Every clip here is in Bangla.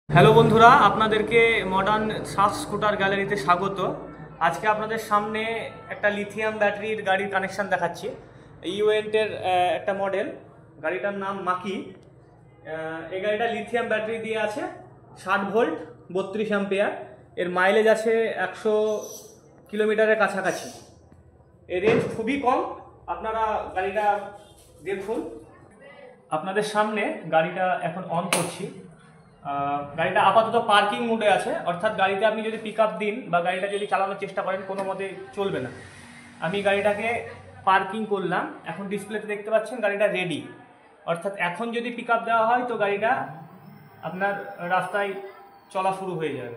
হ্যালো বন্ধুরা, আপনাদেরকে মডার্ন সাফ স্কুটার গ্যালারিতে স্বাগত। আজকে আপনাদের সামনে একটা লিথিয়াম ব্যাটারির গাড়ির কানেকশান দেখাচ্ছি। ইউএন্টের একটা মডেল, গাড়িটার নাম মাকি। এই গাড়িটা লিথিয়াম ব্যাটারি দিয়ে আছে, 60 ভোল্ট, 32 অ্যাম্পিয়ার। এর মাইলেজ আছে 100 কিলোমিটারের কাছাকাছি। এর রেঞ্জ খুবই কম। আপনারা গাড়িটা দেখুন। আপনাদের সামনে গাড়িটা এখন অন করছি। গাড়িটা আপাতত পার্কিং মোডে আছে, অর্থাৎ গাড়িতে আপনি যদি পিক আপ দিন বা গাড়িটা যদি চালানোর চেষ্টা করেন কোনো মতে চলবে না। আমি গাড়িটাকে পার্কিং করলাম, এখন ডিসপ্লেতে দেখতে পাচ্ছেন গাড়িটা রেডি। অর্থাৎ এখন যদি পিক আপ দেওয়া হয় তো গাড়িটা আপনার রাস্তায় চলা শুরু হয়ে যাবে।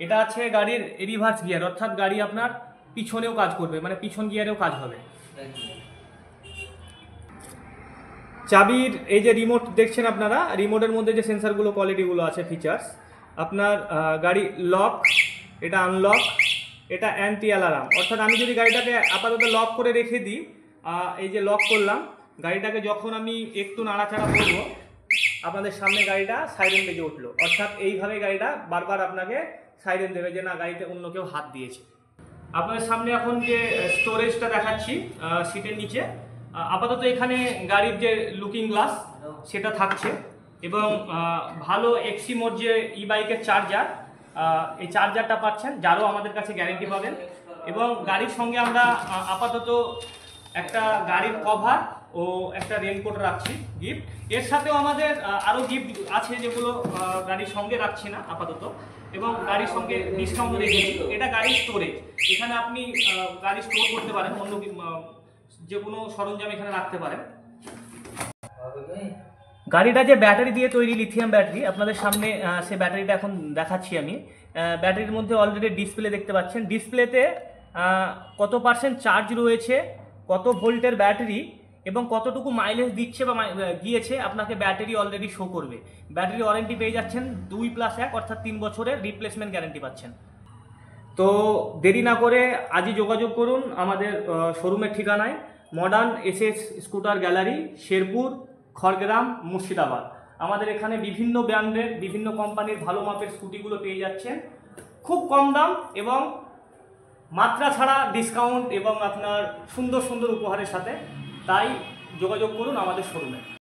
এটা আছে গাড়ির রিভার্স গিয়ার, অর্থাৎ গাড়ি আপনার পিছনেও কাজ করবে, মানে পিছন গিয়ারেও কাজ হবে। চাবির এই যে রিমোট দেখছেন আপনারা, রিমোটের মধ্যে যে সেন্সারগুলো কোয়ালিটিগুলো আছে ফিচার্স, আপনার গাড়ি লক, এটা আনলক, এটা অ্যান্টি অ্যালার্ম। অর্থাৎ আমি যদি গাড়িটাকে আপাতত লক করে রেখে দিই, এই যে লক করলাম, গাড়িটাকে যখন আমি একটু নাড়াচাড়া করবো আপনাদের সামনে গাড়িটা সাইরেন বেজে উঠলো। অর্থাৎ এইভাবে গাড়িটা বারবার আপনাকে সাইরেন দেবে যে না, গাড়িতে অন্য কেউ হাত দিয়েছে। আপনাদের সামনে এখন যে স্টোরেজটা দেখাচ্ছি সিটের নিচে, আপাতত এখানে গাড়ির যে লুকিং গ্লাস সেটা থাকছে, এবং ভালো এক্সি মোড যে ই বাইকের চার্জার, এই চার্জারটা পাচ্ছেন, যারও আমাদের কাছে গ্যারেন্টি পাবেন। এবং গাড়ির সঙ্গে আমরা আপাতত একটা গাড়ির কভার ও একটা রেনকোট রাখছি গিফট। এর সাথেও আমাদের আরও গিফট আছে যেগুলো গাড়ির সঙ্গে রাখছি না আপাতত, এবং গাড়ির সঙ্গে ডিসকাউন্ট রেখেছি। এটা গাড়ির স্টোরেজ, এখানে আপনি গাড়ি স্টোর করতে পারেন, অন্য যে কোনো সরঞ্জাম এখানে রাখতে পারেন। গাড়িটা যে ব্যাটারি দিয়ে তৈরি, লিথিয়াম ব্যাটারি, আপনাদের সামনে সে ব্যাটারিটা এখন দেখাচ্ছি আমি। ব্যাটারির মধ্যে অলরেডি ডিসপ্লে দেখতে পাচ্ছেন, ডিসপ্লেতে কত পার্সেন্ট চার্জ রয়েছে, কত ভোল্টের ব্যাটারি এবং কতটুকু মাইলেজ দিচ্ছে বা গিয়েছে আপনাকে ব্যাটারি অলরেডি শো করবে। ব্যাটারি ওয়ারেন্টি পেয়ে যাচ্ছেন 2+1, অর্থাৎ 3 বছরের রিপ্লেসমেন্ট গ্যারান্টি পাচ্ছেন। তো দেরি না করে আজই যোগাযোগ করুন আমাদের শোরুমের ঠিকানায়, modern SS scooter gallery, Sherpur, Khargram, Murshidabad. আমাদের এখানে বিভিন্ন ব্র্যান্ডের, বিভিন্ন কোম্পানির ভালো মাপের স্কুটিগুলো পেয়ে যাচ্ছেন খুব কম দাম এবং মাত্রা ছাড়া ডিসকাউন্ট এবং আপনার সুন্দর সুন্দর উপহারের সাথে। তাই যোগাযোগ করুন আমাদের শোরুমে।